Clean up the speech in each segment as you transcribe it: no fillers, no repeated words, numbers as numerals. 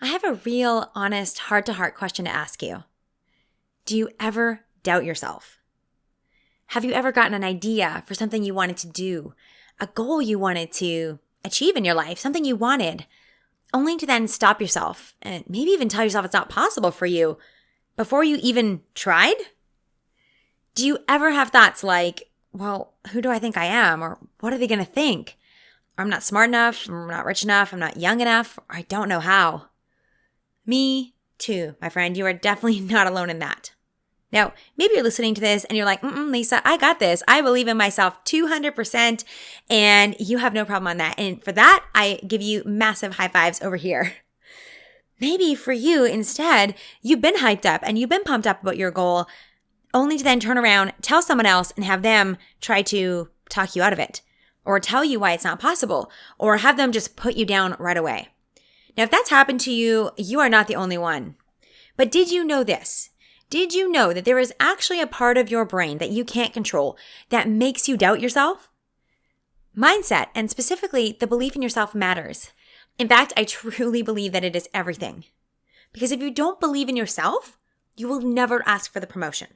I have a real, honest, heart-to-heart question to ask you. Do you ever doubt yourself? Have you ever gotten an idea for something you wanted to do, a goal you wanted to achieve in your life, something you wanted, only to then stop yourself and maybe even tell yourself it's not possible for you before you even tried? Do you ever have thoughts like, well, who do I think I am? Or what are they going to think? Or I'm not smart enough, I'm not rich enough, I'm not young enough, or I don't know how. Me too, my friend. You are definitely not alone in that. Now, maybe you're listening to this and you're like, Lisa, I got this. I believe in myself 200% and you have no problem on that. And for that, I give you massive high fives over here. Maybe for you, instead, you've been hyped up and you've been pumped up about your goal only to then turn around, tell someone else and have them try to talk you out of it or tell you why it's not possible or have them just put you down right away. Now, if that's happened to you, you are not the only one. But did you know this? Did you know that there is actually a part of your brain that you can't control that makes you doubt yourself? Mindset, and specifically the belief in yourself, matters. In fact, I truly believe that it is everything. Because if you don't believe in yourself, you will never ask for the promotion.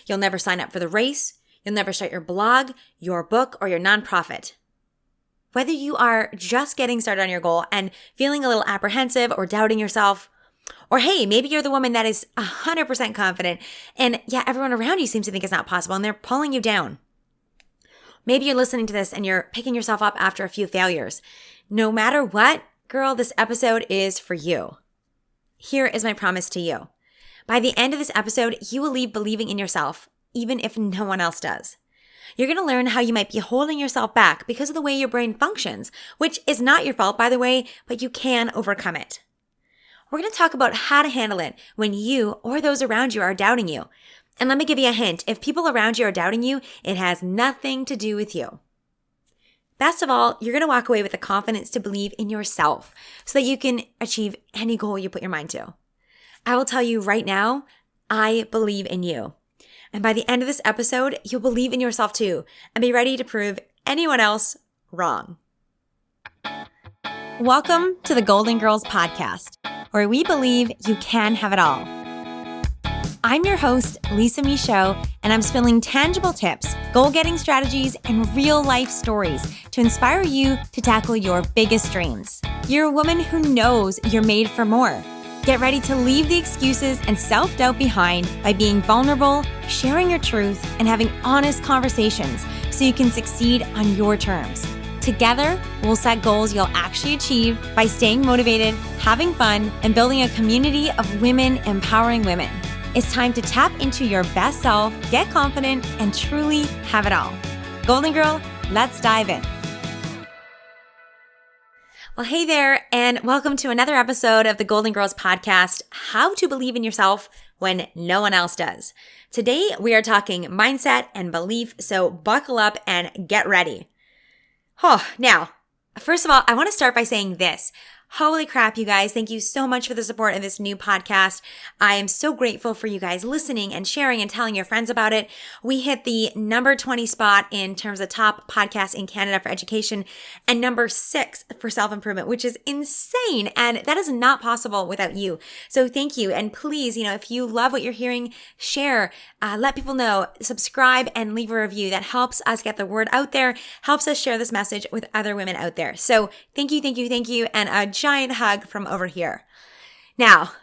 You'll never sign up for the race. You'll never start your blog, your book, or your nonprofit. Whether you are just getting started on your goal and feeling a little apprehensive or doubting yourself, or hey, maybe you're the woman that is 100% confident and everyone around you seems to think it's not possible and they're pulling you down. Maybe you're listening to this and you're picking yourself up after a few failures. No matter what, girl, this episode is for you. Here is my promise to you. By the end of this episode, you will leave believing in yourself, even if no one else does. You're going to learn how you might be holding yourself back because of the way your brain functions, which is not your fault, by the way, but you can overcome it. We're going to talk about how to handle it when you or those around you are doubting you. And let me give you a hint. If people around you are doubting you, it has nothing to do with you. Best of all, you're going to walk away with the confidence to believe in yourself so that you can achieve any goal you put your mind to. I will tell you right now, I believe in you. And by the end of this episode, you'll believe in yourself too and be ready to prove anyone else wrong. Welcome to the Goalden Girls podcast, where we believe you can have it all. I'm your host, Lisa Michaud, and I'm spilling tangible tips, goal-getting strategies, and real-life stories to inspire you to tackle your biggest dreams. You're a woman who knows you're made for more. Get ready to leave the excuses and self-doubt behind by being vulnerable, sharing your truth, and having honest conversations so you can succeed on your terms. Together, we'll set goals you'll actually achieve by staying motivated, having fun, and building a community of women empowering women. It's time to tap into your best self, get confident, and truly have it all. Goalden Girl, let's dive in. Well, hey there, and welcome to another episode of the Goalden Girls podcast, How to Believe in Yourself When No One Else Does. Today, we are talking mindset and belief, so buckle up and get ready. Now, first of all, I want to start by saying this. Holy crap, you guys. Thank you so much for the support of this new podcast. I am so grateful for you guys listening and sharing and telling your friends about it. We hit the number 20 spot in terms of top podcasts in Canada for education and number 6 for self-improvement, which is insane. And that is not possible without you. So thank you. And please, if you love what you're hearing, share, let people know, subscribe and leave a review. That helps us get the word out there, helps us share this message with other women out there. So thank you. And a giant hug from over here. Now,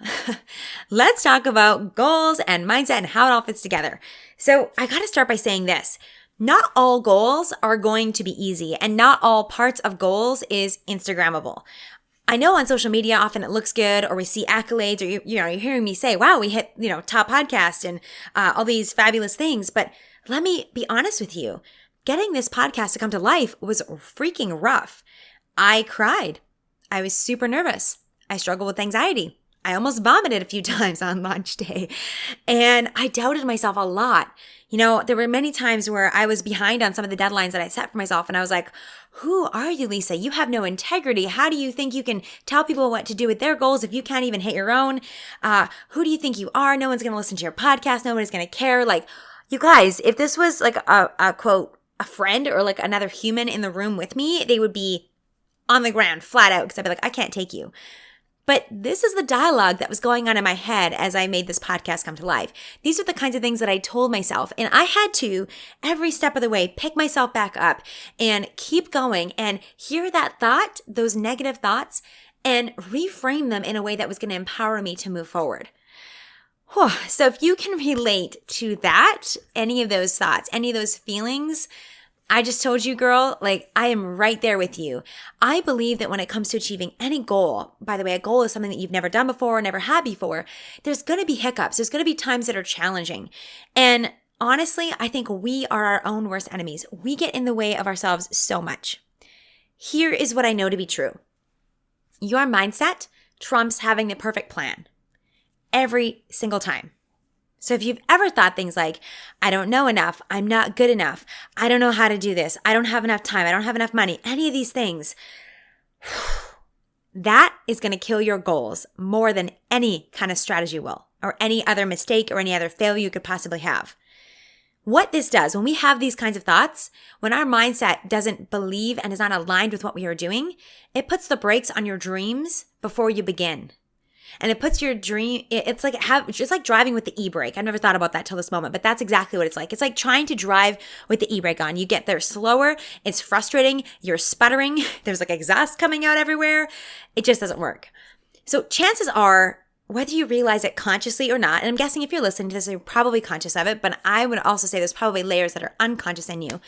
let's talk about goals and mindset and how it all fits together. So I got to start by saying this. Not all goals are going to be easy, and not all parts of goals is Instagrammable. I know on social media often it looks good, or we see accolades, or you're hearing me say, wow, we hit top podcast and all these fabulous things. But let me be honest with you. Getting this podcast to come to life was freaking rough. I cried. I was super nervous. I struggled with anxiety. I almost vomited a few times on launch day. And I doubted myself a lot. There were many times where I was behind on some of the deadlines that I set for myself. And I was like, who are you, Lisa? You have no integrity. How do you think you can tell people what to do with their goals if you can't even hit your own? Who do you think you are? No one's going to listen to your podcast. Nobody's going to care. Like, you guys, if this was like a quote, a friend or like another human in the room with me, they would be on the ground, flat out, because I'd be like, I can't take you. But this is the dialogue that was going on in my head as I made this podcast come to life. These are the kinds of things that I told myself. And I had to, every step of the way, pick myself back up and keep going and hear that thought, those negative thoughts, and reframe them in a way that was going to empower me to move forward. So if you can relate to that, any of those thoughts, any of those feelings, I just told you, girl, like I am right there with you. I believe that when it comes to achieving any goal, by the way, a goal is something that you've never done before, never had before, there's going to be hiccups. There's going to be times that are challenging. And honestly, I think we are our own worst enemies. We get in the way of ourselves so much. Here is what I know to be true. Your mindset trumps having the perfect plan every single time. So if you've ever thought things like, I don't know enough, I'm not good enough, I don't know how to do this, I don't have enough time, I don't have enough money, any of these things, that is going to kill your goals more than any kind of strategy will, or any other mistake or any other failure you could possibly have. What this does, when we have these kinds of thoughts, when our mindset doesn't believe and is not aligned with what we are doing, it puts the brakes on your dreams before you begin. And it puts your dream, it's like driving with the e-brake. I've never thought about that till this moment, but that's exactly what it's like. It's like trying to drive with the e-brake on. You get there slower, it's frustrating, you're sputtering, there's like exhaust coming out everywhere. It just doesn't work. So chances are, whether you realize it consciously or not, and I'm guessing if you're listening to this, you're probably conscious of it, but I would also say there's probably layers that are unconscious in you.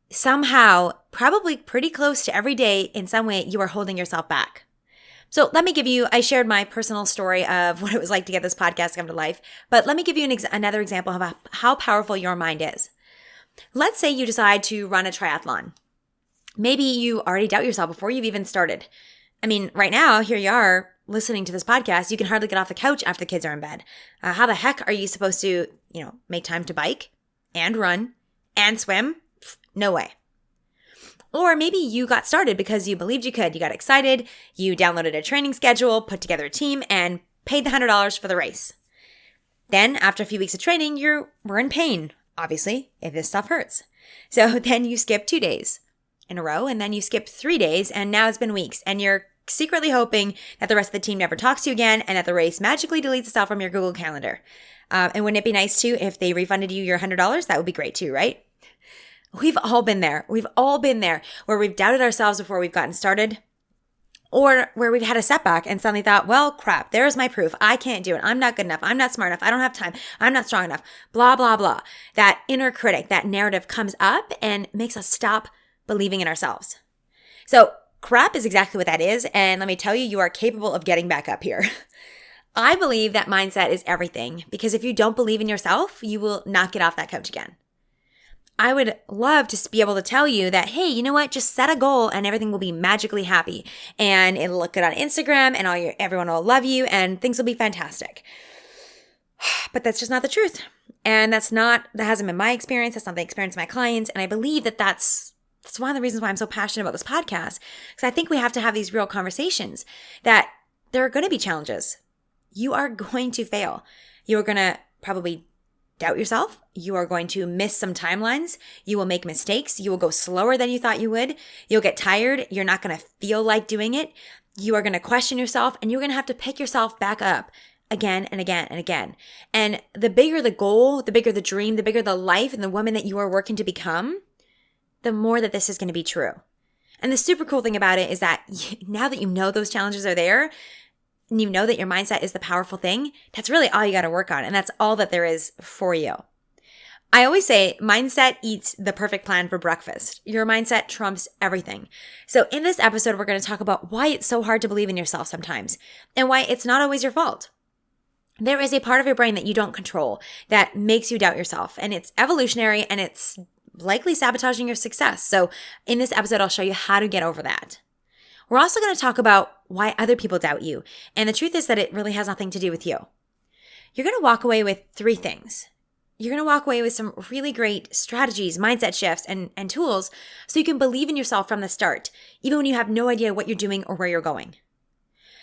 Somehow, probably pretty close to every day in some way, you are holding yourself back. So let me give you, I shared my personal story of what it was like to get this podcast to come to life, but let me give you another example of how powerful your mind is. Let's say you decide to run a triathlon. Maybe you already doubt yourself before you've even started. I mean, right now, here you are listening to this podcast, you can hardly get off the couch after the kids are in bed. How the heck are you supposed to, make time to bike and run and swim? No way. Or maybe you got started because you believed you could. You got excited, you downloaded a training schedule, put together a team, and paid the $100 for the race. Then, after a few weeks of training, you were in pain, obviously, if this stuff hurts. So then you skip 2 days in a row, and then you skip 3 days, and now it's been weeks, and you're secretly hoping that the rest of the team never talks to you again, and that the race magically deletes itself from your Google Calendar. And wouldn't it be nice, too, if they refunded you your $100? That would be great, too, right? We've all been there. We've all been there where we've doubted ourselves before we've gotten started, or where we've had a setback and suddenly thought, well, crap, there's my proof. I can't do it. I'm not good enough. I'm not smart enough. I don't have time. I'm not strong enough. Blah, blah, blah. That inner critic, that narrative comes up and makes us stop believing in ourselves. So crap is exactly what that is. And let me tell you, you are capable of getting back up here. I believe that mindset is everything, because if you don't believe in yourself, you will not get off that couch again. I would love to be able to tell you that, hey, you know what? Just set a goal and everything will be magically happy, and it'll look good on Instagram, and everyone will love you, and things will be fantastic. But that's just not the truth. And that hasn't been my experience. That's not the experience of my clients. And I believe that that's one of the reasons why I'm so passionate about this podcast, because I think we have to have these real conversations, that there are going to be challenges. You are going to fail. You are going to probably doubt yourself. You are going to miss some timelines. You will make mistakes. You will go slower than you thought you would. You'll get tired. You're not going to feel like doing it. You are going to question yourself, and you're going to have to pick yourself back up again and again and again. And the bigger the goal, the bigger the dream, the bigger the life and the woman that you are working to become, the more that this is going to be true. And the super cool thing about it is that now that you know those challenges are there, and you know that your mindset is the powerful thing, that's really all you got to work on. And that's all that there is for you. I always say mindset eats the perfect plan for breakfast. Your mindset trumps everything. So in this episode, we're going to talk about why it's so hard to believe in yourself sometimes, and why it's not always your fault. There is a part of your brain that you don't control that makes you doubt yourself, and it's evolutionary, and it's likely sabotaging your success. So in this episode, I'll show you how to get over that. We're also going to talk about why other people doubt you. And the truth is that it really has nothing to do with you. You're going to walk away with 3 things. You're going to walk away with some really great strategies, mindset shifts, and tools so you can believe in yourself from the start, even when you have no idea what you're doing or where you're going.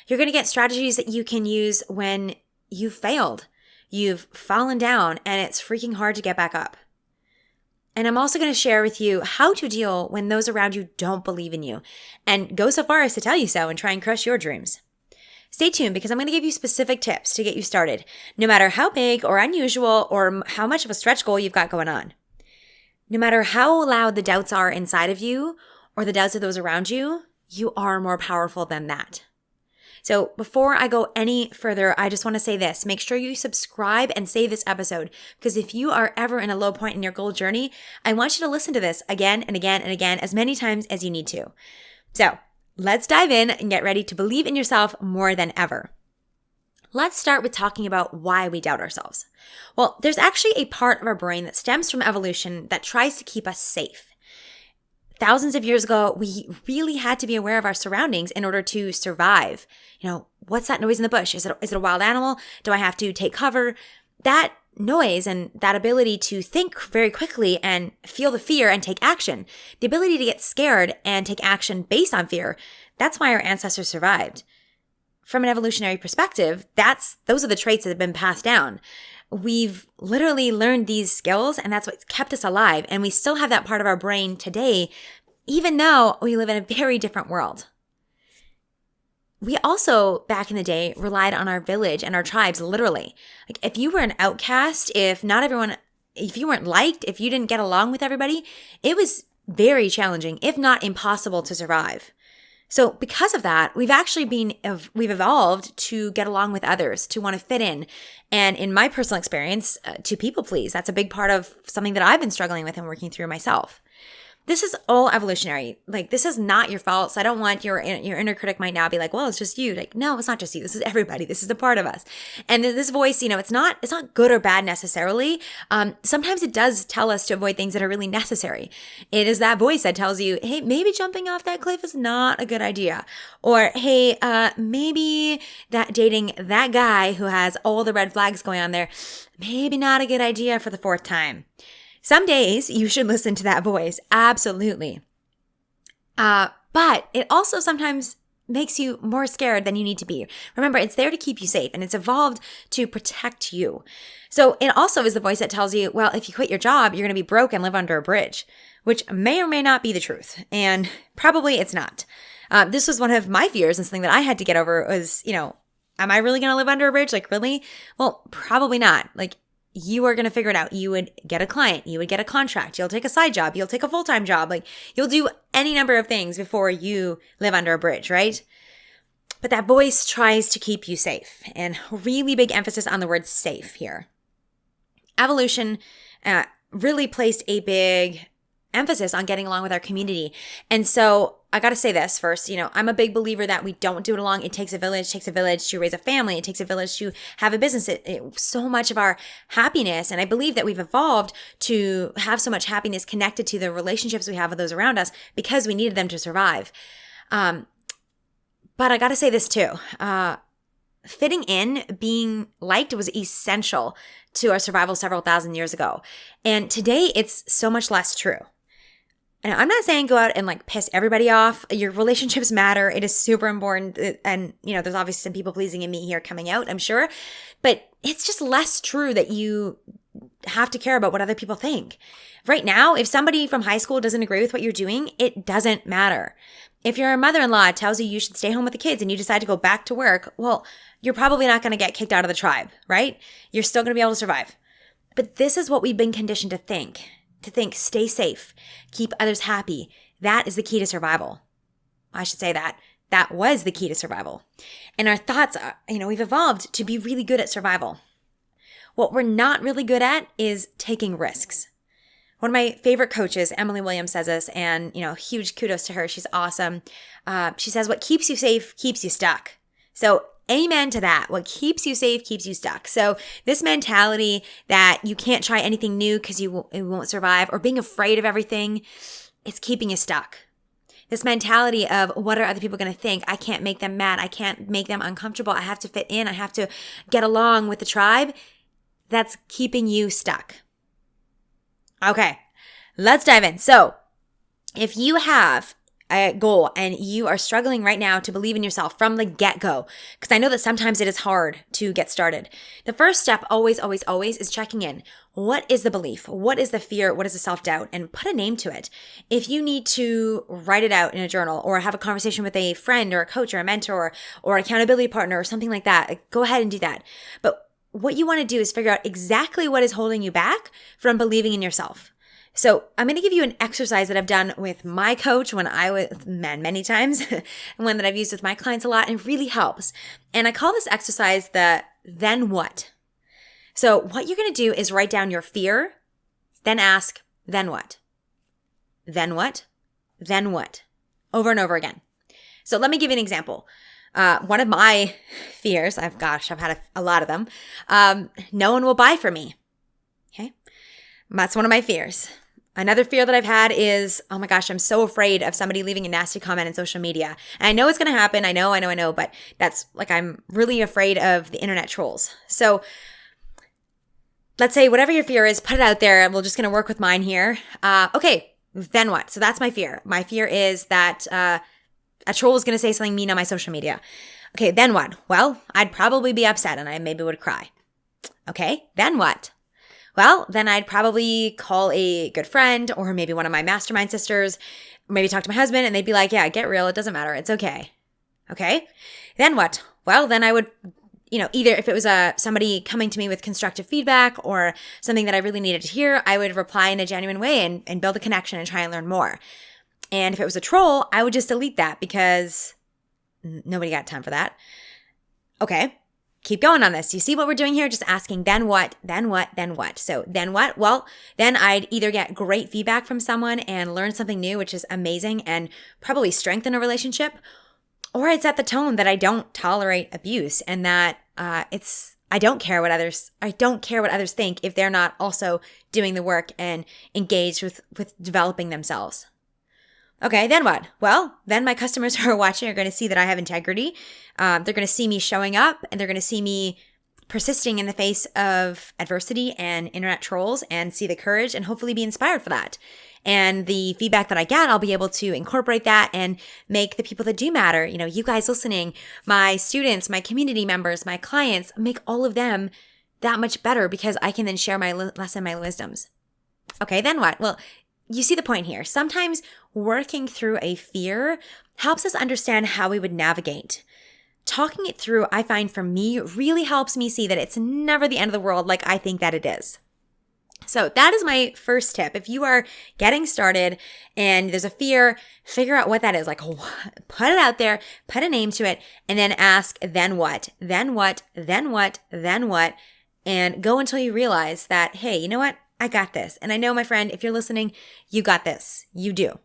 You're going to get strategies that you can use when you've failed, you've fallen down, and it's freaking hard to get back up. And I'm also going to share with you how to deal when those around you don't believe in you, and go so far as to tell you so and try and crush your dreams. Stay tuned because I'm going to give you specific tips to get you started, no matter how big or unusual or how much of a stretch goal you've got going on. No matter how loud the doubts are inside of you or the doubts of those around you, you are more powerful than that. So before I go any further, I just want to say this. Make sure you subscribe and save this episode, because if you are ever in a low point in your goal journey, I want you to listen to this again and again and again as many times as you need to. So let's dive in and get ready to believe in yourself more than ever. Let's start with talking about why we doubt ourselves. Well, there's actually a part of our brain that stems from evolution that tries to keep us safe. Thousands of years ago, we really had to be aware of our surroundings in order to survive. What's that noise in the bush? Is it a wild animal? Do I have to take cover? That noise and that ability to think very quickly and feel the fear and take action, the ability to get scared and take action based on fear, that's why our ancestors survived. From an evolutionary perspective, those are the traits that have been passed down. We've literally learned these skills, and that's what's kept us alive. And we still have that part of our brain today, even though we live in a very different world. We also, back in the day, relied on our village and our tribes, literally. Like if you were an outcast, if you weren't liked, if you didn't get along with everybody, it was very challenging, if not impossible, to survive. So because of that, we've evolved to get along with others, to want to fit in. And in my personal experience, to people please. That's a big part of something that I've been struggling with and working through myself. This is all evolutionary. Like, this is not your fault. So I don't want your inner critic might now be like, well, it's just you. Like, no, it's not just you. This is everybody. This is a part of us. And this voice, it's not good or bad necessarily. Sometimes it does tell us to avoid things that are really necessary. It is that voice that tells you, hey, maybe jumping off that cliff is not a good idea. Or, hey, maybe that dating that guy who has all the red flags going on there, maybe not a good idea for the fourth time. Some days you should listen to that voice, absolutely. But it also sometimes makes you more scared than you need to be. Remember, it's there to keep you safe, and it's evolved to protect you. So it also is the voice that tells you, well, if you quit your job, you're going to be broke and live under a bridge, which may or may not be the truth. And probably it's not. This was one of my fears, and something that I had to get over was, am I really going to live under a bridge? Like, really? Well, probably not. Like, you are going to figure it out. You would get a client. You would get a contract. You'll take a side job. You'll take a full-time job. Like, you'll do any number of things before you live under a bridge, right? But that voice tries to keep you safe, and really big emphasis on the word safe here. Evolution really placed a big emphasis on getting along with our community. And so I got to say this first, I'm a big believer that we don't do it alone. It takes a village to raise a family. It takes a village to have a business. So much of our happiness, and I believe that we've evolved to have so much happiness connected to the relationships we have with those around us because we needed them to survive. But I got to say this too. Fitting in, being liked was essential to our survival several thousand years ago. And today it's so much less true. And I'm not saying go out and piss everybody off. Your relationships matter. It is super important. And, there's obviously some people pleasing in me here coming out, I'm sure. But it's just less true that you have to care about what other people think. Right now, if somebody from high school doesn't agree with what you're doing, it doesn't matter. If your mother-in-law tells you should stay home with the kids and you decide to go back to work, well, you're probably not going to get kicked out of the tribe, right? You're still going to be able to survive. But this is what we've been conditioned to think. Stay safe, keep others happy. That is the key to survival. I should say that was the key to survival. And our thoughts are, we've evolved to be really good at survival. What we're not really good at is taking risks. One of my favorite coaches, Emily Williams, says this, and, huge kudos to her. She's awesome. She says, what keeps you safe keeps you stuck. So amen to that. What keeps you safe keeps you stuck. So this mentality that you can't try anything new because you won't survive, or being afraid of everything, it's keeping you stuck. This mentality of what are other people going to think? I can't make them mad. I can't make them uncomfortable. I have to fit in. I have to get along with the tribe. That's keeping you stuck. Okay, let's dive in. So if you have a goal and you are struggling right now to believe in yourself from the get-go, because I know that sometimes it is hard to get started, the first step always is checking in. What is the belief? What is the fear? What is the self-doubt? And put a name to it. If you need to write it out in a journal or have a conversation with a friend or a coach or a mentor or an accountability partner or something like that, go ahead and do that. But what you want to do is figure out exactly what is holding you back from believing in yourself. So I'm going to give you an exercise that I've done with my coach many times, and one that I've used with my clients a lot, and it really helps. And I call this exercise the then what. So what you're going to do is write down your fear, then ask, then what? Then what? Then what? Over and over again. So let me give you an example. One of my fears, I've had a lot of them. No one will buy from me. Okay. That's one of my fears. Another fear that I've had is, oh my gosh, I'm so afraid of somebody leaving a nasty comment on social media. And I know it's going to happen. I know, but that's like, I'm really afraid of the internet trolls. So let's say whatever your fear is, put it out there. We're just going to work with mine here. Okay, then what? So that's my fear. My fear is that a troll is going to say something mean on my social media. Okay, then what? Well, I'd probably be upset and I maybe would cry. Okay, then what? Well, then I'd probably call a good friend or maybe one of my mastermind sisters, maybe talk to my husband, and they'd be like, yeah, get real. It doesn't matter. It's okay. Okay. Then what? Well, then I would, either if it was somebody coming to me with constructive feedback or something that I really needed to hear, I would reply in a genuine way and build a connection and try and learn more. And if it was a troll, I would just delete that because nobody got time for that. Okay. Keep going on this. You see what we're doing here? Just asking, then what, then what, then what? So then what? Well, then I'd either get great feedback from someone and learn something new, which is amazing and probably strengthen a relationship, or I'd set the tone that I don't tolerate abuse and that I don't care what others think if they're not also doing the work and engaged with developing themselves. Okay, then what? Well, then my customers who are watching are going to see that I have integrity. They're going to see me showing up and they're going to see me persisting in the face of adversity and internet trolls and see the courage and hopefully be inspired for that. And the feedback that I get, I'll be able to incorporate that and make the people that do matter, you guys listening, my students, my community members, my clients, make all of them that much better because I can then share my lesson, my wisdoms. Okay, then what? Well, you see the point here. Sometimes working through a fear helps us understand how we would navigate. Talking it through, I find for me, really helps me see that it's never the end of the world like I think that it is. So that is my first tip. If you are getting started and there's a fear, figure out what that is. Like, put it out there, put a name to it, and then ask, then what? Then what? Then what? Then what? And go until you realize that, hey, you know what? I got this. And I know, my friend, if you're listening, you got this. You do.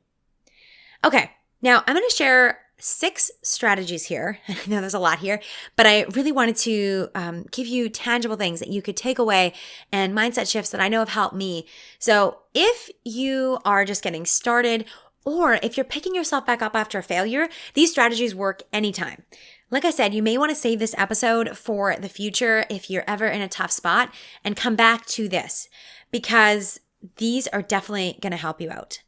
Okay. Now I'm going to share 6 strategies here. I know there's a lot here, but I really wanted to give you tangible things that you could take away and mindset shifts that I know have helped me. So if you are just getting started or if you're picking yourself back up after a failure, these strategies work anytime. Like I said, you may want to save this episode for the future if you're ever in a tough spot and come back to this because these are definitely going to help you out.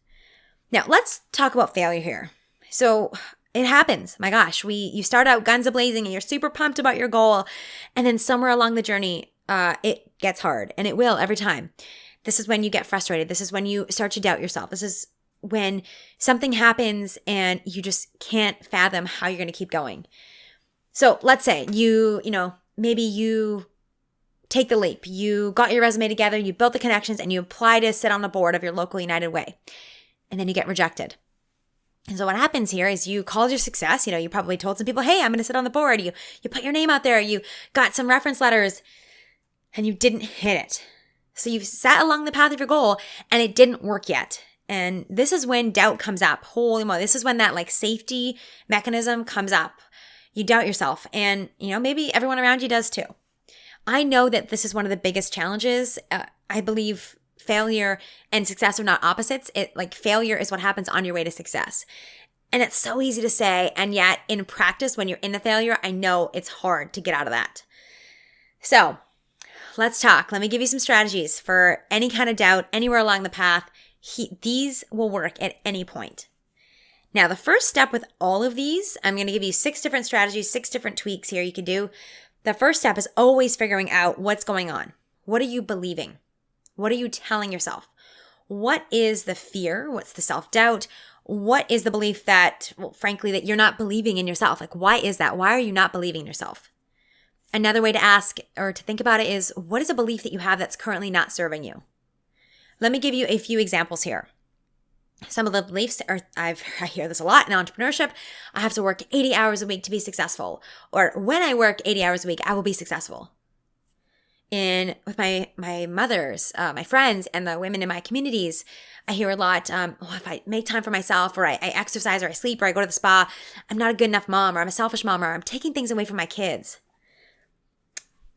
Now, let's talk about failure here. So it happens. My gosh, you start out guns a-blazing and you're super pumped about your goal. And then somewhere along the journey, it gets hard, and it will every time. This is when you get frustrated. This is when you start to doubt yourself. This is when something happens and you just can't fathom how you're going to keep going. So let's say maybe you take the leap. You got your resume together, you built the connections, and you apply to sit on the board of your local United Way. And then you get rejected. And so what happens here is you called your success. You probably told some people, hey, I'm going to sit on the board. You put your name out there. You got some reference letters and you didn't hit it. So you've sat along the path of your goal and it didn't work yet. And this is when doubt comes up. Holy moly. This is when that safety mechanism comes up. You doubt yourself and, maybe everyone around you does too. I know that this is one of the biggest challenges. I believe failure and success are not opposites. Failure is what happens on your way to success. And it's so easy to say. And yet in practice, when you're in the failure, I know it's hard to get out of that. So let's talk. Let me give you some strategies for any kind of doubt, anywhere along the path. These will work at any point. Now, the first step with all of these, I'm going to give you 6 different strategies, 6 different tweaks here you can do. The first step is always figuring out what's going on. What are you believing? What are you telling yourself? What is the fear? What's the self-doubt? What is the belief that, well, frankly, that you're not believing in yourself? Like, why is that? Why are you not believing in yourself? Another way to ask or to think about it is, what is a belief that you have that's currently not serving you? Let me give you a few examples here. Some of the beliefs are, I hear this a lot in entrepreneurship. I have to work 80 hours a week to be successful. Or when I work 80 hours a week, I will be successful. With my mothers, my friends, and the women in my communities, I hear a lot, if I make time for myself, or I exercise, or I sleep, or I go to the spa, I'm not a good enough mom, or I'm a selfish mom, or I'm taking things away from my kids.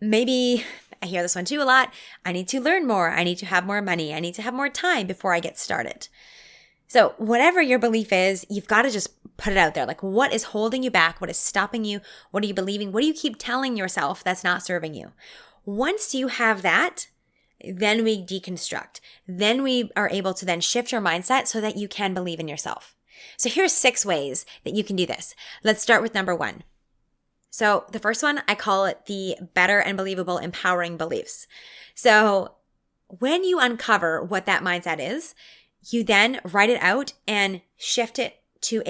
Maybe I hear this one too a lot. I need to learn more. I need to have more money. I need to have more time before I get started. So whatever your belief is, you've got to just put it out there. Like, what is holding you back? What is stopping you? What are you believing? What do you keep telling yourself that's not serving you? Once you have that, then we deconstruct. Then we are able to then shift your mindset so that you can believe in yourself. So here's 6 ways that you can do this. Let's start with number 1. So the first one, I call it the better and believable empowering beliefs. So when you uncover what that mindset is, you then write it out and shift it to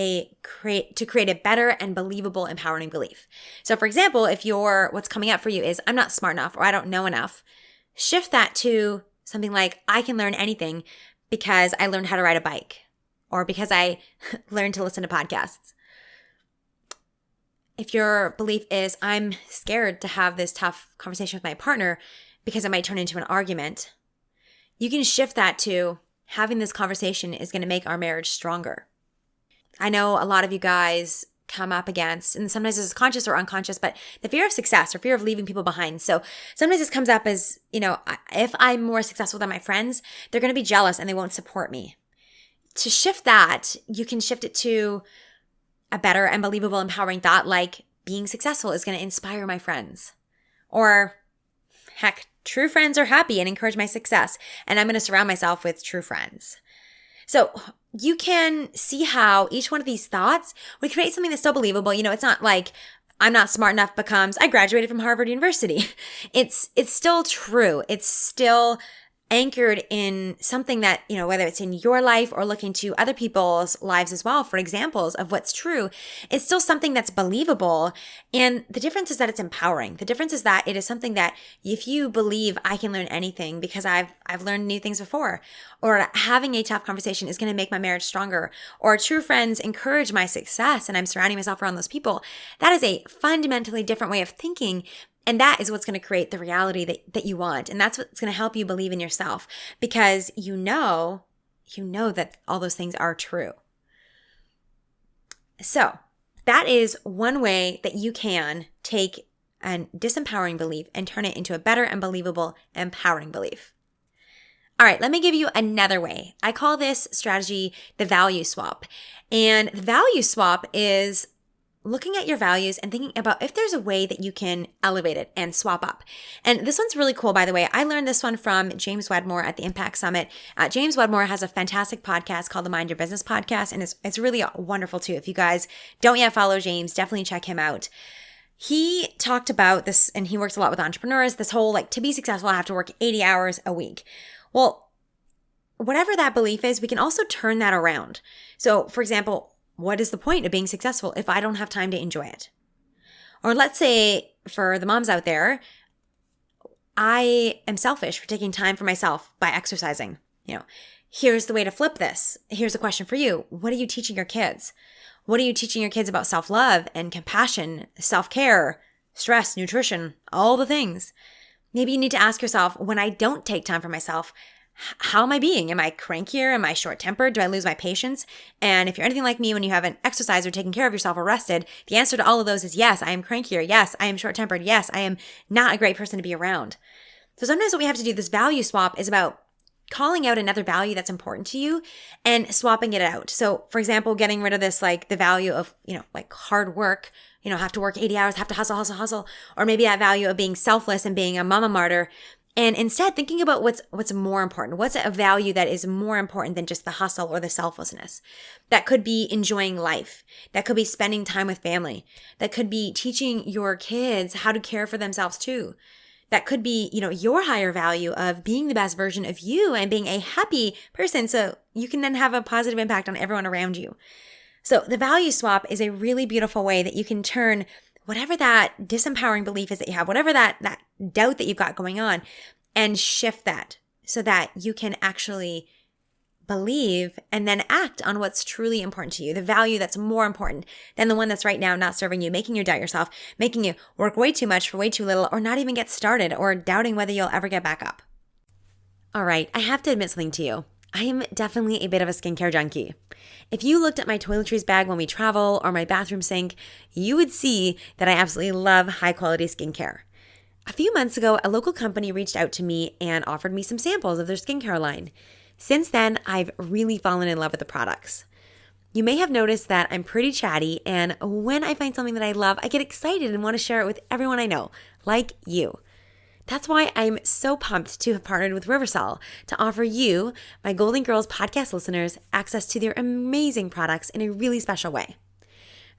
create a better and believable empowering belief. So for example, if what's coming up for you is, I'm not smart enough, or I don't know enough, shift that to something like, I can learn anything because I learned how to ride a bike, or because I learned to listen to podcasts. If your belief is, I'm scared to have this tough conversation with my partner because it might turn into an argument, you can shift that to, having this conversation is going to make our marriage stronger. I know a lot of you guys come up against, and sometimes this is conscious or unconscious, but the fear of success or fear of leaving people behind. So sometimes this comes up as, if I'm more successful than my friends, they're going to be jealous and they won't support me. To shift that, you can shift it to a better and believable empowering thought, like, being successful is going to inspire my friends. Or heck, true friends are happy and encourage my success, and I'm going to surround myself with true friends. So you can see how each one of these thoughts would create something that's so believable. It's not like I'm not smart enough becomes I graduated from Harvard University. It's still true. It's still anchored in something that, whether it's in your life or looking to other people's lives as well for examples of what's true, it's still something that's believable. And the difference is that it's empowering. The difference is that it is something that if you believe I can learn anything because I've learned new things before, or having a tough conversation is going to make my marriage stronger, or true friends encourage my success and I'm surrounding myself around those people, that is a fundamentally different way of thinking. And that is what's going to create the reality that you want. And that's what's going to help you believe in yourself, because you know that all those things are true. So that is one way that you can take a disempowering belief and turn it into a better and believable empowering belief. All right, let me give you another way. I call this strategy the value swap. And the value swap is looking at your values and thinking about if there's a way that you can elevate it and swap up. And this one's really cool, by the way. I learned this one from James Wedmore at the Impact Summit. James Wedmore has a fantastic podcast called the Mind Your Business Podcast, and it's really wonderful too. If you guys don't yet follow James, definitely check him out. He talked about this, and he works a lot with entrepreneurs, this whole to be successful, I have to work 80 hours a week. Well, whatever that belief is, we can also turn that around. So, for example, what is the point of being successful if I don't have time to enjoy it? Or let's say for the moms out there, I am selfish for taking time for myself by exercising. Here's the way to flip this. Here's a question for you. What are you teaching your kids? What are you teaching your kids about self-love and compassion, self-care, stress, nutrition, all the things? Maybe you need to ask yourself, when I don't take time for myself, how am I being? Am I crankier? Am I short-tempered? Do I lose my patience? And if you're anything like me, when you haven't exercised or taken care of yourself or rested, the answer to all of those is yes, I am crankier. Yes, I am short-tempered. Yes, I am not a great person to be around. So sometimes what we have to do, this value swap, is about calling out another value that's important to you and swapping it out. So for example, getting rid of this, the value of, hard work, have to work 80 hours, have to hustle. Or maybe that value of being selfless and being a mama martyr, And instead thinking about what's more important. What's a value that is more important than just the hustle or the selflessness? That could be enjoying life. That could be spending time with family. That could be teaching your kids how to care for themselves too. That could be, your higher value of being the best version of you and being a happy person so you can then have a positive impact on everyone around you. So the value swap is a really beautiful way that you can turn whatever that disempowering belief is that you have, whatever that doubt that you've got going on, and shift that so that you can actually believe and then act on what's truly important to you, the value that's more important than the one that's right now not serving you, making you doubt yourself, making you work way too much for way too little, or not even get started, or doubting whether you'll ever get back up. All right, I have to admit something to you. I am definitely a bit of a skincare junkie. If you looked at my toiletries bag when we travel or my bathroom sink, you would see that I absolutely love high quality skincare. A few months ago, a local company reached out to me and offered me some samples of their skincare line. Since then, I've really fallen in love with the products. You may have noticed that I'm pretty chatty, and when I find something that I love, I get excited and want to share it with everyone I know, like you. That's why I'm so pumped to have partnered with Riversol to offer you, my Goalden Girls podcast listeners, access to their amazing products in a really special way.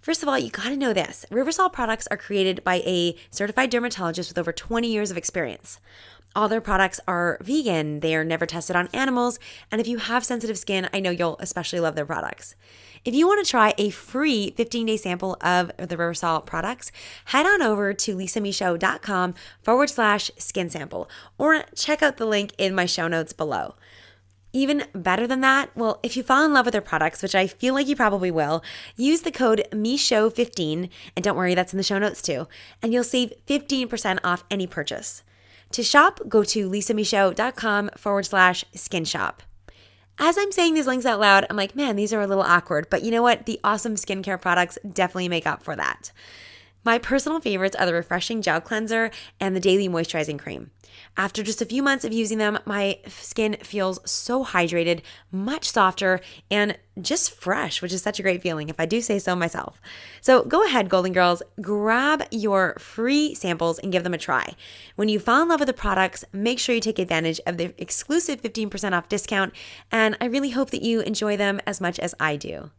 First of all, you gotta know this. Riversol products are created by a certified dermatologist with over 20 years of experience. All their products are vegan, they are never tested on animals, and if you have sensitive skin, I know you'll especially love their products. If you want to try a free 15-day sample of the Riversol products, head on over to lisamichaud.com/skin sample or check out the link in my show notes below. Even better than that, well, if you fall in love with their products, which I feel like you probably will, use the code MICHAUD15, and don't worry, that's in the show notes too, and you'll save 15% off any purchase. To shop, go to lisamichaud.com/skin shop. As I'm saying these links out loud, I'm like, man, these are a little awkward, but you know what? The awesome skincare products definitely make up for that. My personal favorites are the Refreshing Gel Cleanser and the Daily Moisturizing Cream. After just a few months of using them, my skin feels so hydrated, much softer, and just fresh, which is such a great feeling if I do say so myself. So go ahead, Goalden Girls, grab your free samples and give them a try. When you fall in love with the products, make sure you take advantage of the exclusive 15% off discount, and I really hope that you enjoy them as much as I do.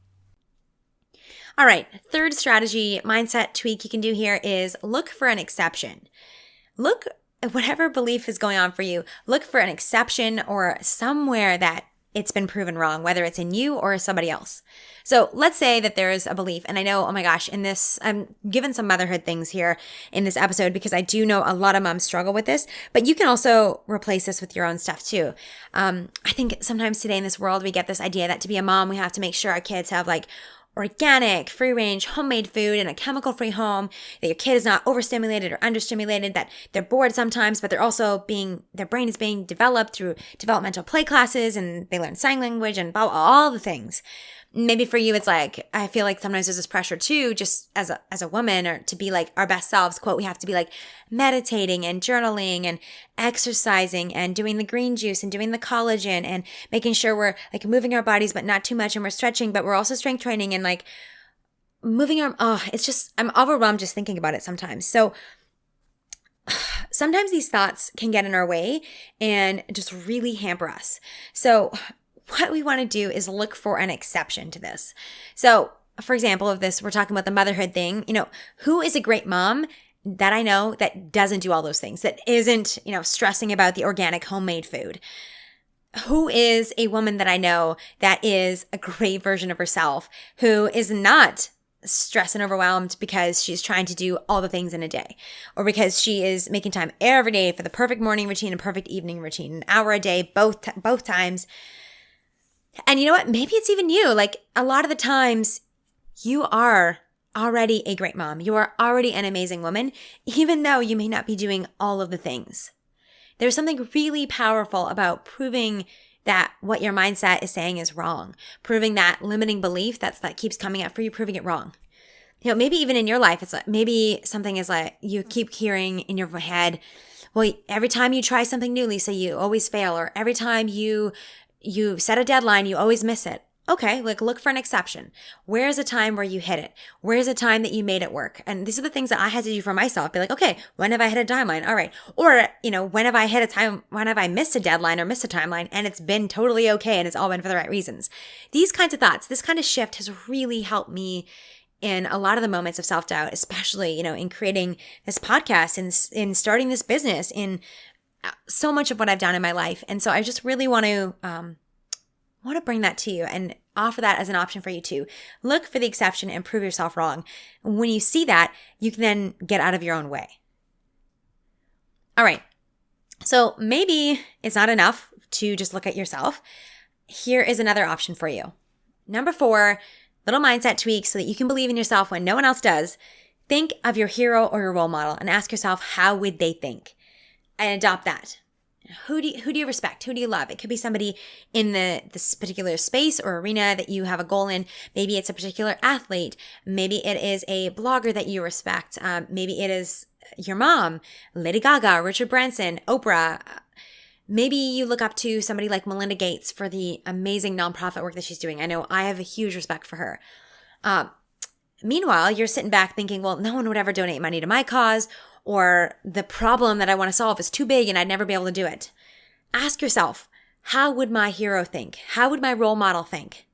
All right, third strategy, mindset tweak you can do here is look for an exception. Look at whatever belief is going on for you. Look for an exception or somewhere that it's been proven wrong, whether it's in you or somebody else. So let's say that there is a belief, and I know, oh my gosh, in this, I'm given some motherhood things here in this episode because I do know a lot of moms struggle with this, but you can also replace this with your own stuff too. I think sometimes today in this world, we get this idea that to be a mom, we have to make sure our kids have like organic, free-range, homemade food in a chemical-free home, that your kid is not overstimulated or understimulated, that they're bored sometimes, but their brain is being developed through developmental play classes, and they learn sign language and all the things. Maybe for you, it's like, I feel like sometimes there's this pressure too, just as a woman, or to be like our best selves, quote, we have to be like meditating and journaling and exercising and doing the green juice and doing the collagen and making sure we're like moving our bodies, but not too much, and we're stretching, but we're also strength training and like moving our, it's just, I'm overwhelmed just thinking about it sometimes. So sometimes these thoughts can get in our way and just really hamper us. So what we want to do is look for an exception to this. So, for example, of this, we're talking about the motherhood thing. Who is a great mom that I know that doesn't do all those things, that isn't, stressing about the organic homemade food? Who is a woman that I know that is a great version of herself, who is not stressed and overwhelmed because she's trying to do all the things in a day, or because she is making time every day for the perfect morning routine and perfect evening routine, an hour a day, both times. And you know what? Maybe it's even you. Like a lot of the times you are already a great mom. You are already an amazing woman, even though you may not be doing all of the things. There's something really powerful about proving that what your mindset is saying is wrong, proving that limiting belief that keeps coming up for you, proving it wrong. Maybe even in your life, it's like, maybe something is like you keep hearing in your head, well, every time you try something new, Lisa, you always fail. Or every time you set a deadline, you always miss it. Okay, like look for an exception. Where's a time where you hit it? Where's a time that you made it work? And these are the things that I had to do for myself. Be like, okay, when have I hit a timeline? All right. Or, when have I hit a time, when have I missed a deadline or missed a timeline and it's been totally okay and it's all been for the right reasons? These kinds of thoughts, this kind of shift has really helped me in a lot of the moments of self-doubt, especially, in creating this podcast and in starting this business, in so much of what I've done in my life. And so I just really want to bring that to you and offer that as an option for you too. Look for the exception and prove yourself wrong. When you see that, you can then get out of your own way. All right. So maybe it's not enough to just look at yourself. Here is another option for you. Number 4, little mindset tweaks so that you can believe in yourself when no one else does. Think of your hero or your role model and ask yourself, how would they think? And adopt that. Who do you respect? Who do you love? It could be somebody in this particular space or arena that you have a goal in. Maybe it's a particular athlete. Maybe it is a blogger that you respect. Maybe it is your mom, Lady Gaga, Richard Branson, Oprah. Maybe you look up to somebody like Melinda Gates for the amazing nonprofit work that she's doing. I know I have a huge respect for her. Meanwhile, you're sitting back thinking, well, no one would ever donate money to my cause, or the problem that I want to solve is too big and I'd never be able to do it. Ask yourself, how would my hero think? How would my role model think?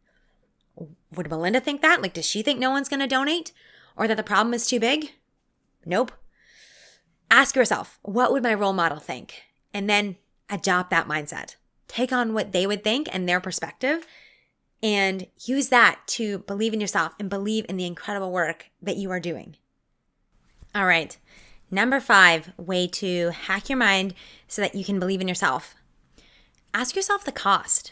Would Melinda think that? Like, does she think no one's going to donate? Or that the problem is too big? Nope. Ask yourself, what would my role model think? And then adopt that mindset. Take on what they would think and their perspective, and use that to believe in yourself and believe in the incredible work that you are doing. All right. Number 5, way to hack your mind so that you can believe in yourself. Ask yourself the cost.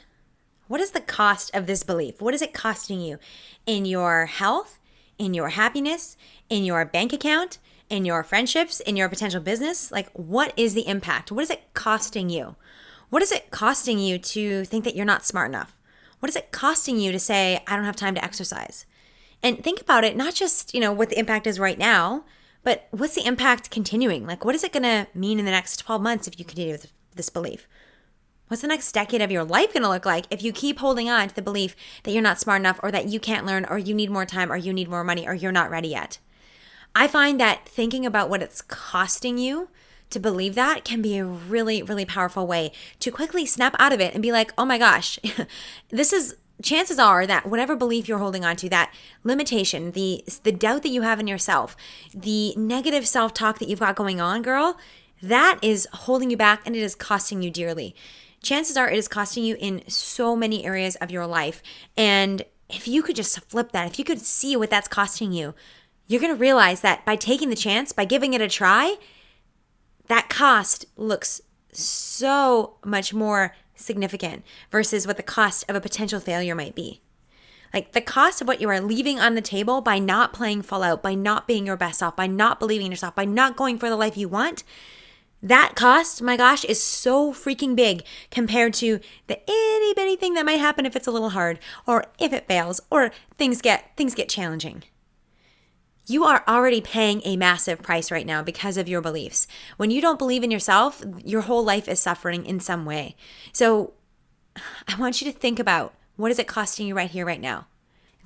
What is the cost of this belief? What is it costing you in your health, in your happiness, in your bank account, in your friendships, in your potential business? Like, what is the impact? What is it costing you? What is it costing you to think that you're not smart enough? What is it costing you to say, I don't have time to exercise? And think about it, not just, what the impact is right now, but what's the impact continuing? Like, what is it going to mean in the next 12 months if you continue with this belief? What's the next decade of your life going to look like if you keep holding on to the belief that you're not smart enough, or that you can't learn, or you need more time, or you need more money, or you're not ready yet? I find that thinking about what it's costing you to believe that can be a really, really powerful way to quickly snap out of it and be like, oh my gosh, chances are that whatever belief you're holding on to, that limitation, the doubt that you have in yourself, the negative self-talk that you've got going on, girl, that is holding you back and it is costing you dearly. Chances are it is costing you in so many areas of your life. And if you could just flip that, if you could see what that's costing you, you're going to realize that by taking the chance, by giving it a try, that cost looks so much more significant versus what the cost of a potential failure might be. Like, the cost of what you are leaving on the table by not playing full out, by not being your best self, by not believing in yourself, by not going for the life you want, that cost, my gosh, is so freaking big compared to the itty bitty thing that might happen if it's a little hard, or if it fails, or things get challenging. You are already paying a massive price right now because of your beliefs. When you don't believe in yourself, your whole life is suffering in some way. So I want you to think about, what is it costing you right here, right now?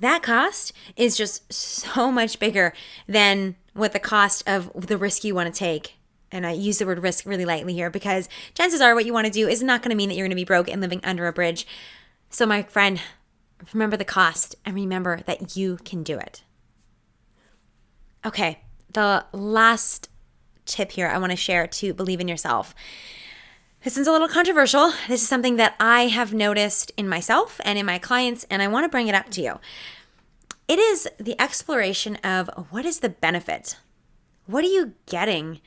That cost is just so much bigger than what the cost of the risk you want to take. And I use the word risk really lightly here because chances are what you want to do is not going to mean that you're going to be broke and living under a bridge. So my friend, remember the cost and remember that you can do it. Okay, the last tip here I want to share to believe in yourself. This is a little controversial. This is something that I have noticed in myself and in my clients, and I want to bring it up to you. It is the exploration of, what is the benefit? What are you getting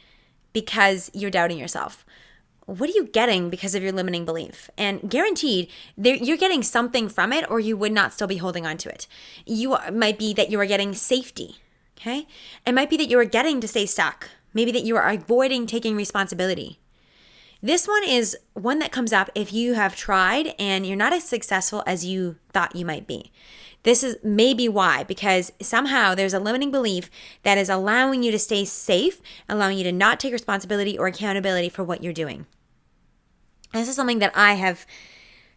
because you're doubting yourself? What are you getting because of your limiting belief? And guaranteed, you're getting something from it, or you would not still be holding on to it. Might be that you are getting safety. Okay? It might be that you are getting to stay stuck. Maybe that you are avoiding taking responsibility. This one is one that comes up if you have tried and you're not as successful as you thought you might be. This is maybe why, because somehow there's a limiting belief that is allowing you to stay safe, allowing you to not take responsibility or accountability for what you're doing. And this is something that I have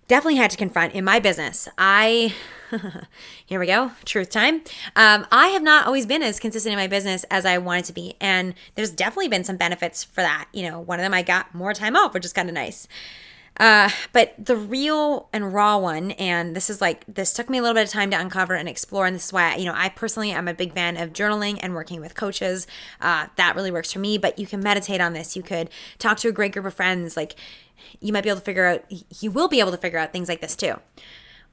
definitely had to confront in my business. Here we go, truth time. I have not always been as consistent in my business as I wanted to be. And there's definitely been some benefits for that. One of them, I got more time off, which is kind of nice. But the real and raw one, and this took me a little bit of time to uncover and explore. And this is why, I personally am a big fan of journaling and working with coaches. That really works for me, but you can meditate on this. You could talk to a great group of friends. You will be able to figure out things like this too.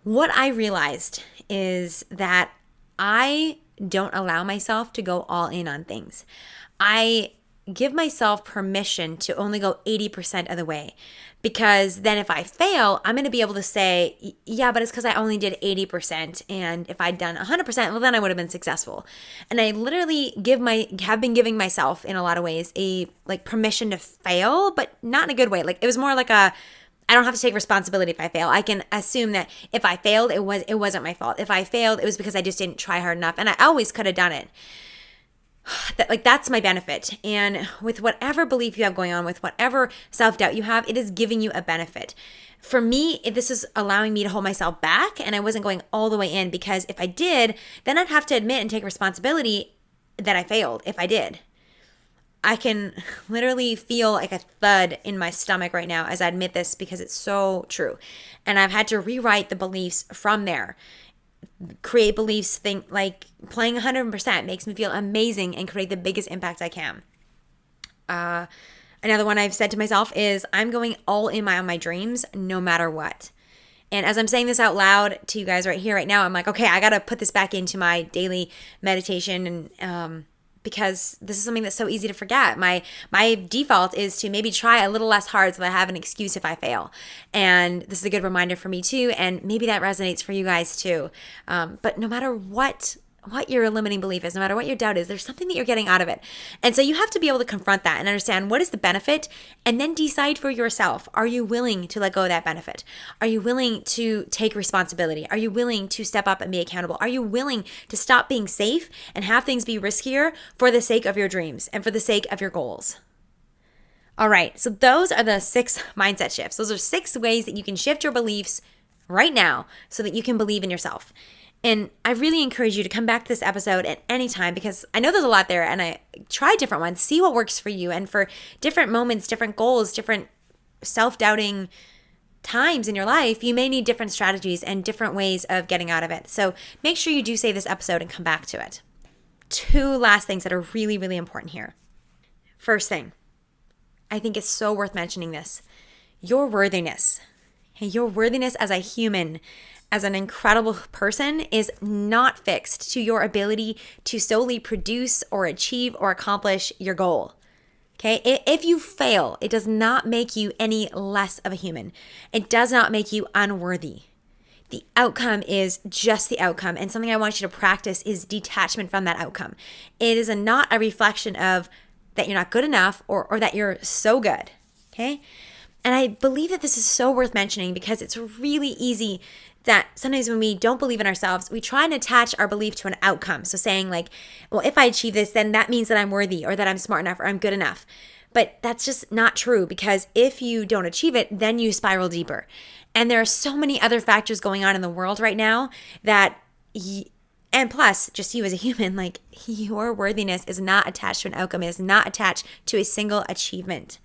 What I realized is that I don't allow myself to go all in on things. I give myself permission to only go 80% of the way, because then if I fail, I'm going to be able to say, yeah, but it's because I only did 80%. And if I'd done 100%, well, then I would have been successful. And I literally have been giving myself in a lot of ways permission to fail, but not in a good way. It was more like I don't have to take responsibility if I fail. I can assume that if I failed, it wasn't my fault. If I failed, it was because I just didn't try hard enough, and I always could have done it. That's my benefit. And with whatever belief you have going on, with whatever self-doubt you have, it is giving you a benefit. For me, this is allowing me to hold myself back, and I wasn't going all the way in, because if I did, then I'd have to admit and take responsibility that I failed if I did. I can literally feel like a thud in my stomach right now as I admit this, because it's so true. And I've had to rewrite the beliefs from there. Create beliefs, think like playing 100% makes me feel amazing and create the biggest impact I can. Another one I've said to myself is I'm going all in on my dreams no matter what. And as I'm saying this out loud to you guys right here, right now, I'm like, okay, I got to put this back into my daily meditation, and because this is something that's so easy to forget. My default is to maybe try a little less hard so that I have an excuse if I fail. And this is a good reminder for me too, and maybe that resonates for you guys too. But no matter what your limiting belief is, no matter what your doubt is, there's something that you're getting out of it. And so you have to be able to confront that and understand what is the benefit, and then decide for yourself, are you willing to let go of that benefit? Are you willing to take responsibility? Are you willing to step up and be accountable? Are you willing to stop being safe and have things be riskier for the sake of your dreams and for the sake of your goals? All right, so those are the 6 mindset shifts. Those are 6 ways that you can shift your beliefs right now so that you can believe in yourself. And I really encourage you to come back to this episode at any time, because I know there's a lot there, and I try different ones, see what works for you. And for different moments, different goals, different self-doubting times in your life, you may need different strategies and different ways of getting out of it. So make sure you do save this episode and come back to it. 2 last things that are really, really important here. First thing, I think it's so worth mentioning this. Your worthiness. Your worthiness as a human, as an incredible person, is not fixed to your ability to solely produce or achieve or accomplish your goal. Okay? If you fail, it does not make you any less of a human. It does not make you unworthy. The outcome is just the outcome. And something I want you to practice is detachment from that outcome. It is not a reflection of that you're not good enough or that you're so good. Okay? And I believe that this is so worth mentioning, because it's really easy that sometimes when we don't believe in ourselves, we try and attach our belief to an outcome. So saying well, if I achieve this, then that means that I'm worthy, or that I'm smart enough, or I'm good enough. But that's just not true, because if you don't achieve it, then you spiral deeper. And there are so many other factors going on in the world right now and plus, just you as a human, your worthiness is not attached to an outcome. It is not attached to a single achievement.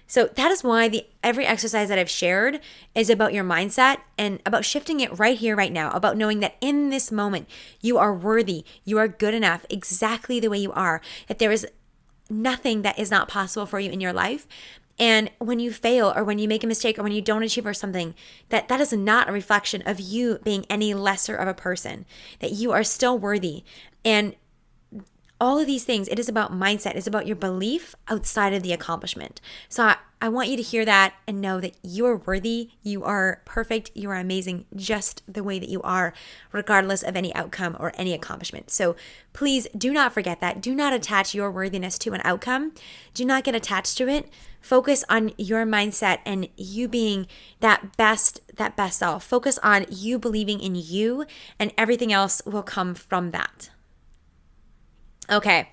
So that is why every exercise that I've shared is about your mindset and about shifting it right here, right now, about knowing that in this moment, you are worthy, you are good enough exactly the way you are, that there is nothing that is not possible for you in your life. And when you fail, or when you make a mistake, or when you don't achieve or something, that is not a reflection of you being any lesser of a person, that you are still worthy. And all of these things, it is about mindset. It's about your belief outside of the accomplishment. So I want you to hear that and know that you are worthy, you are perfect, you are amazing just the way that you are, regardless of any outcome or any accomplishment. So please do not forget that. Do not attach your worthiness to an outcome. Do not get attached to it. Focus on your mindset and you being that best self. Focus on you believing in you, and everything else will come from that. Okay.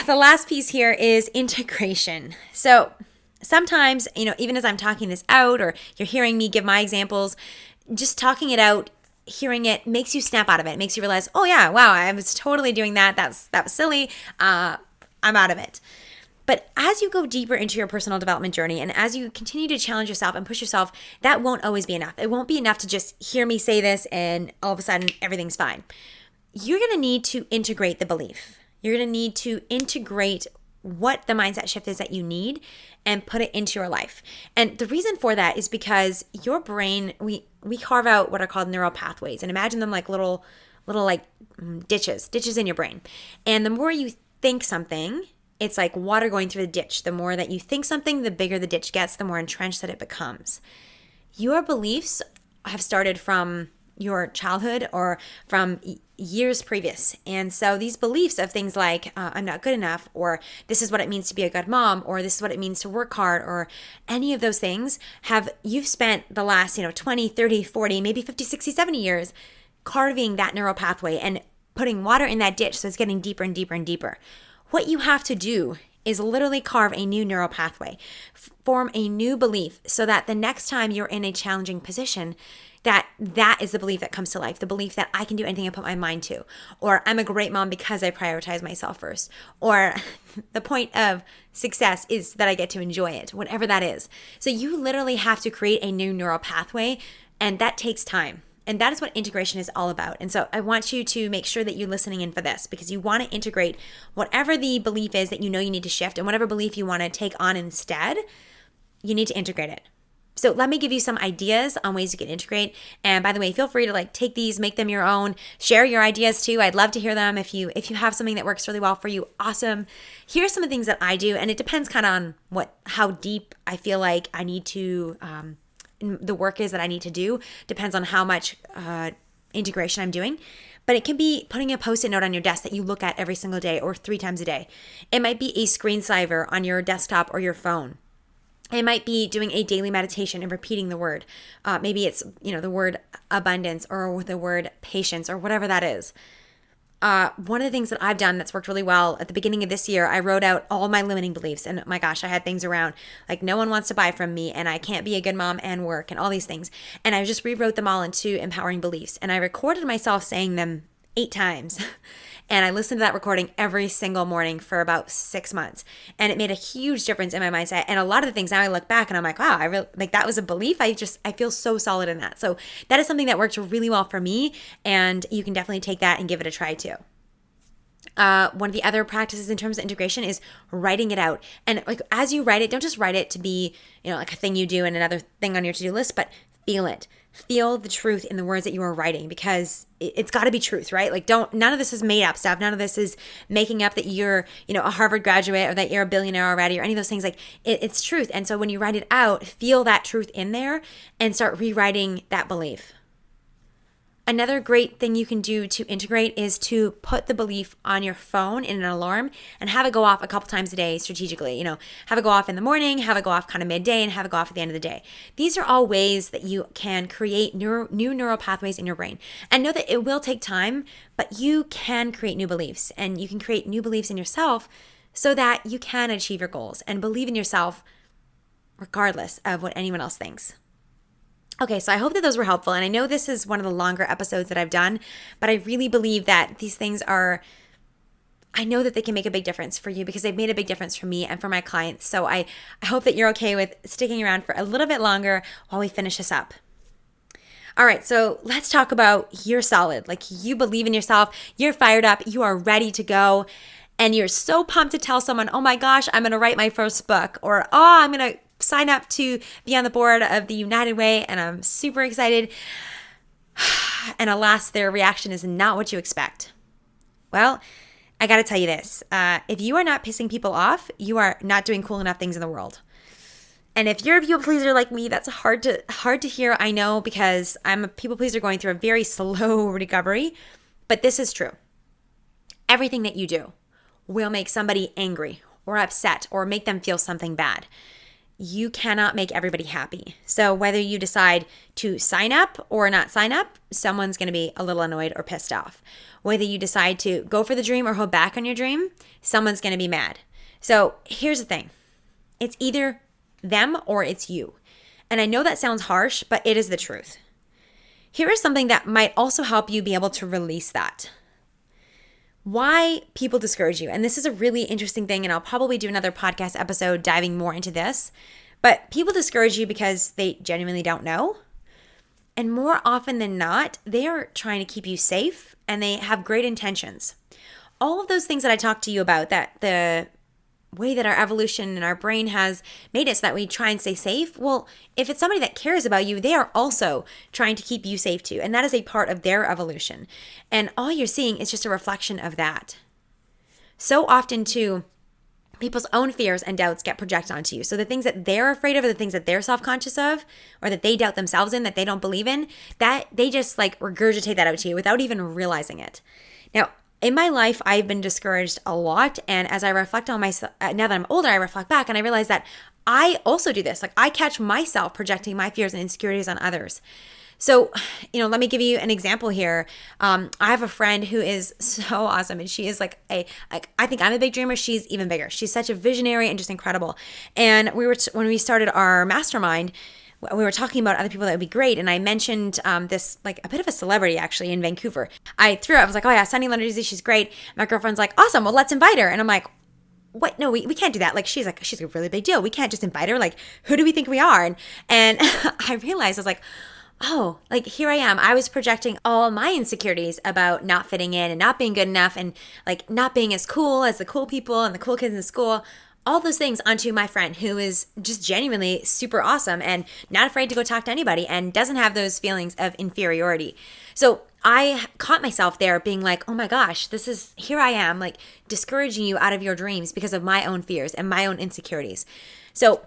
The last piece here is integration. So Sometimes, even as I'm talking this out or you're hearing me give my examples, just talking it out, hearing it makes you snap out of it. It makes you realize, oh yeah, wow, I was totally doing that. That was silly. I'm out of it. But as you go deeper into your personal development journey and as you continue to challenge yourself and push yourself, that won't always be enough. It won't be enough to just hear me say this and all of a sudden everything's fine. You're going to need to integrate the belief. You're going to need to integrate what the mindset shift is that you need and put it into your life. And the reason for that is because your brain, we carve out what are called neural pathways, and imagine them like little like ditches in your brain. And the more you think something, it's like water going through the ditch. The more that you think something, the bigger the ditch gets, the more entrenched that it becomes. Your beliefs have started from your childhood or from years previous. And so these beliefs of things like, I'm not good enough, or this is what it means to be a good mom, or this is what it means to work hard, or any of those things you've spent the last, 20, 30, 40, maybe 50, 60, 70 years carving that neural pathway and putting water in that ditch so it's getting deeper and deeper and deeper. What you have to do is literally carve a new neural pathway, form a new belief so that the next time you're in a challenging position, that is the belief that comes to life, the belief that I can do anything I put my mind to, or I'm a great mom because I prioritize myself first, or the point of success is that I get to enjoy it, whatever that is. So you literally have to create a new neural pathway, and that takes time. And that is what integration is all about. And so I want you to make sure that you're listening in for this, because you want to integrate whatever the belief is that you know you need to shift, and whatever belief you want to take on instead, you need to integrate it. So let me give you some ideas on ways you can integrate. And by the way, feel free to take these, make them your own, share your ideas too. I'd love to hear them. If you have something that works really well for you, awesome. Here's some of the things that I do, and it depends kind of on how deep I feel like I need to, the work is that I need to do. Depends on how much integration I'm doing. But it can be putting a Post-it note on your desk that you look at every single day or 3 times a day. It might be a screensaver on your desktop or your phone. It might be doing a daily meditation and repeating the word. Maybe it's, the word abundance or the word patience or whatever that is. One of the things that I've done that's worked really well at the beginning of this year, I wrote out all my limiting beliefs. And my gosh, I had things around like no one wants to buy from me and I can't be a good mom and work and all these things. And I just rewrote them all into empowering beliefs. And I recorded myself saying them 8 times. And I listened to that recording every single morning for about 6 months. And it made a huge difference in my mindset. And a lot of the things now I look back and I'm like, wow, that was a belief. I feel so solid in that. So that is something that worked really well for me. And you can definitely take that and give it a try too. One of the other practices in terms of integration is writing it out. And as you write it, don't just write it to be, like a thing you do and another thing on your to-do list, but feel it. Feel the truth in the words that you are writing, because it's got to be truth, right? None of this is made up stuff. None of this is making up that you're, a Harvard graduate or that you're a billionaire already or any of those things. It's truth. And so when you write it out, feel that truth in there and start rewriting that belief. Another great thing you can do to integrate is to put the belief on your phone in an alarm and have it go off a couple times a day strategically. Have it go off in the morning, have it go off kind of midday, and have it go off at the end of the day. These are all ways that you can create new neural pathways in your brain. And know that it will take time, but you can create new beliefs, and you can create new beliefs in yourself so that you can achieve your goals and believe in yourself regardless of what anyone else thinks. Okay, so I hope that those were helpful. And I know this is one of the longer episodes that I've done, but I really believe that these things I know that they can make a big difference for you, because they've made a big difference for me and for my clients. So I hope that you're okay with sticking around for a little bit longer while we finish this up. All right, so let's talk about you're solid. You believe in yourself, you're fired up, you are ready to go, and you're so pumped to tell someone, oh my gosh, I'm going to write my first book, or I'm going to sign up to be on the board of the United Way, and I'm super excited. And alas, their reaction is not what you expect. Well, I got to tell you this. If you are not pissing people off, you are not doing cool enough things in the world. And if you're a people pleaser like me, that's hard to hear, I know, because I'm a people pleaser going through a very slow recovery. But this is true. Everything that you do will make somebody angry or upset or make them feel something bad. You cannot make everybody happy. So whether you decide to sign up or not sign up, someone's going to be a little annoyed or pissed off. Whether you decide to go for the dream or hold back on your dream, someone's going to be mad. So here's the thing. It's either them or it's you. And I know that sounds harsh, but it is the truth. Here is something that might also help you be able to release that. Why people discourage you. And this is a really interesting thing, and I'll probably do another podcast episode diving more into this. But people discourage you because they genuinely don't know. And more often than not, they are trying to keep you safe and they have great intentions. All of those things that I talked to you about, that the way that our evolution and our brain has made it so that we try and stay safe. Well, if it's somebody that cares about you, they are also trying to keep you safe too. And that is a part of their evolution. And all you're seeing is just a reflection of that. So often too, people's own fears and doubts get projected onto you. So the things that they're afraid of, or the things that they're self-conscious of, or that they doubt themselves in, that they don't believe in, that they just like regurgitate that out to you without even realizing it. Now, in my life, I've been discouraged a lot. And as I reflect on myself, now that I'm older, I reflect back and I realize that I also do this. Like I catch myself projecting my fears and insecurities on others. So, let me give you an example here. I have a friend who is so awesome, and she is I think I'm a big dreamer. She's even bigger. She's such a visionary and just incredible. And when we started our mastermind, we were talking about other people that would be great, and I mentioned this like a bit of a celebrity actually in Vancouver. I was like, oh yeah, Sunny Lenarduzzi, she's great. My girlfriend's like, awesome, well let's invite her. And I'm like, what? No, we can't do that. Like she's a really big deal. We can't just invite her. Like who do we think we are? And I realized I was like, oh, like here I am. I was projecting all my insecurities about not fitting in and not being good enough and like not being as cool as the cool people and the cool kids in school. All those things onto my friend who is just genuinely super awesome and not afraid to go talk to anybody and doesn't have those feelings of inferiority. So I caught myself there being like, oh my gosh, here I am like discouraging you out of your dreams because of my own fears and my own insecurities. So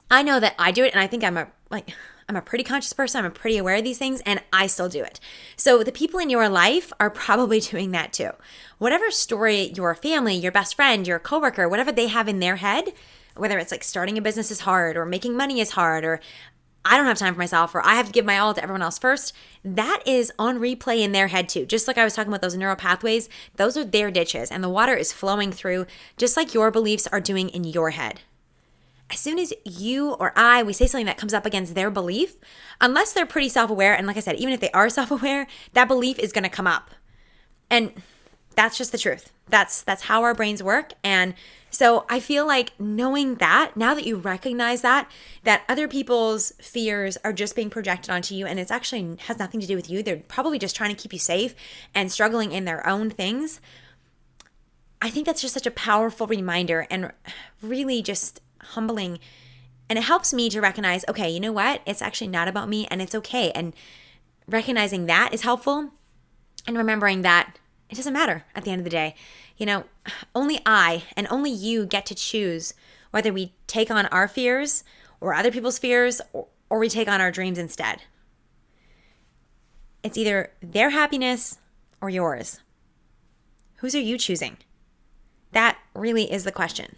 I know that I do it, and I think I'm a pretty conscious person. I'm pretty aware of these things, and I still do it. So the people in your life are probably doing that too. Whatever story your family, your best friend, your coworker, whatever they have in their head, whether it's like starting a business is hard or making money is hard or I don't have time for myself or I have to give my all to everyone else first, that is on replay in their head too. Just like I was talking about those neural pathways, those are their ditches and the water is flowing through just like your beliefs are doing in your head. As soon as you or we say something that comes up against their belief, unless they're pretty self-aware, and like I said, even if they are self-aware, that belief is going to come up. And that's just the truth. That's how our brains work. And so I feel like knowing that, now that you recognize that other people's fears are just being projected onto you and it's actually has nothing to do with you. They're probably just trying to keep you safe and struggling in their own things. I think that's just such a powerful reminder and really just humbling. And it helps me to recognize, okay, you know what? It's actually not about me and it's okay. And recognizing that is helpful and remembering that it doesn't matter at the end of the day. Only I and only you get to choose whether we take on our fears or other people's fears or we take on our dreams instead. It's either their happiness or yours. Whose are you choosing? That really is the question.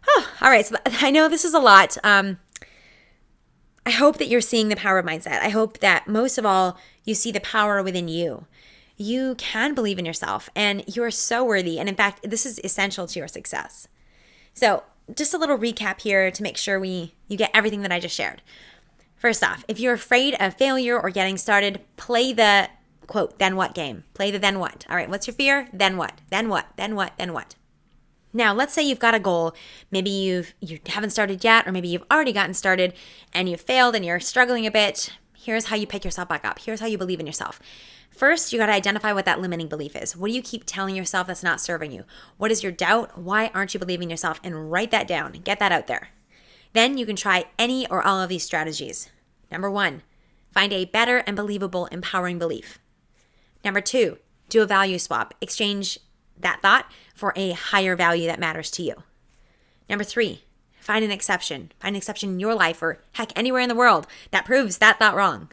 Oh, all right. So I know this is a lot. I hope that you're seeing the power of mindset. I hope that most of all, you see the power within you. You can believe in yourself and you are so worthy. And in fact, this is essential to your success. So just a little recap here to make sure you get everything that I just shared. First off, if you're afraid of failure or getting started, play the quote, then what game. Play the then what. All right, what's your fear? Then what? Then what? Then what? Then what? Now, let's say you've got a goal. Maybe you haven't started yet, or maybe you've already gotten started and you've failed and you're struggling a bit. Here's how you pick yourself back up. Here's how you believe in yourself. First, you got to identify what that limiting belief is. What do you keep telling yourself that's not serving you? What is your doubt? Why aren't you believing in yourself? And write that down. Get that out there. Then you can try any or all of these strategies. Number 1, find a better and believable, empowering belief. Number 2, do a value swap. Exchange that thought for a higher value that matters to you. Number 3, find an exception. Find an exception in your life or heck, anywhere in the world that proves that thought wrong.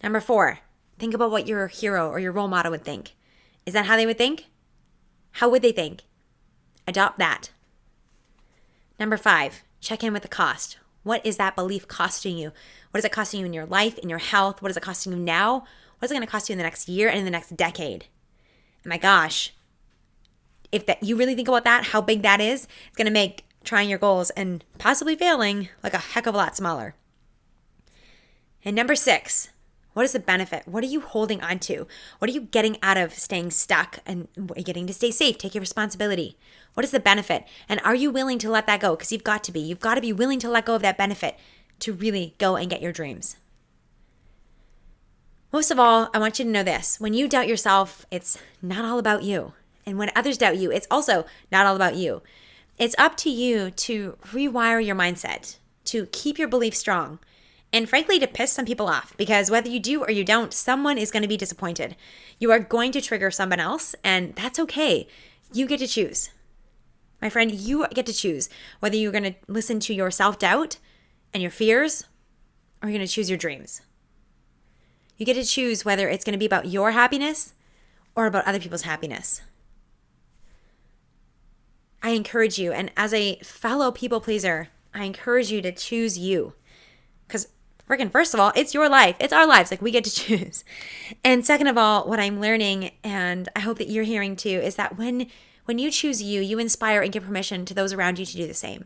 Number 4, think about what your hero or your role model would think. Is that how they would think? How would they think? Adopt that. Number 5, check in with the cost. What is that belief costing you? What is it costing you in your life, in your health? What is it costing you now? What is it going to cost you in the next year and in the next decade? And my gosh, if that you really think about that, how big that is, it's going to make trying your goals and possibly failing like a heck of a lot smaller. And number 6, what is the benefit? What are you holding on to? What are you getting out of staying stuck and getting to stay safe? Take your responsibility. What is the benefit? And are you willing to let that go? Because you've got to be. You've got to be willing to let go of that benefit to really go and get your dreams. Most of all, I want you to know this. When you doubt yourself, it's not all about you. And when others doubt you, it's also not all about you. It's up to you to rewire your mindset, to keep your belief strong, and frankly, to piss some people off, because whether you do or you don't, someone is going to be disappointed. You are going to trigger someone else, and that's okay. You get to choose. My friend, you get to choose whether you're going to listen to your self-doubt and your fears, or you're going to choose your dreams. You get to choose whether it's going to be about your happiness or about other people's happiness. I encourage you, and as a fellow people pleaser, I encourage you to choose you. Because first of all, it's your life. It's our lives. Like, we get to choose. And second of all, what I'm learning, and I hope that you're hearing too, is that when you choose you, you inspire and give permission to those around you to do the same.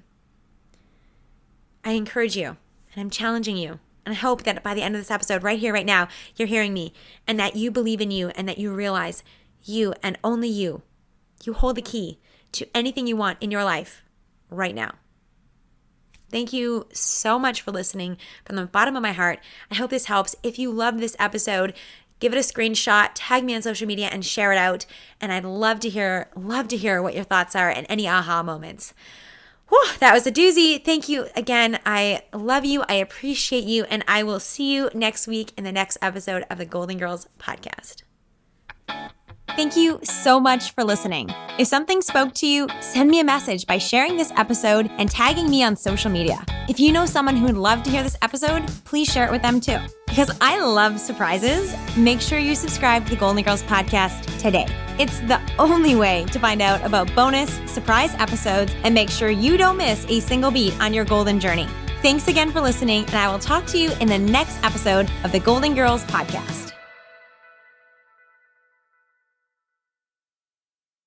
I encourage you, and I'm challenging you. And I hope that by the end of this episode, right here, right now, you're hearing me, and that you believe in you, and that you realize you and only you hold the key to anything you want in your life right now. Thank you so much for listening from the bottom of my heart. I hope this helps. If you loved this episode, give it a screenshot, tag me on social media, and share it out. And I'd love to hear what your thoughts are and any aha moments. Whew, that was a doozy. Thank you again. I love you. I appreciate you. And I will see you next week in the next episode of the Goalden Girls podcast. Thank you so much for listening. If something spoke to you, send me a message by sharing this episode and tagging me on social media. If you know someone who would love to hear this episode, please share it with them too. Because I love surprises, make sure you subscribe to the Goalden Girls podcast today. It's the only way to find out about bonus surprise episodes and make sure you don't miss a single beat on your golden journey. Thanks again for listening, and I will talk to you in the next episode of the Goalden Girls podcast.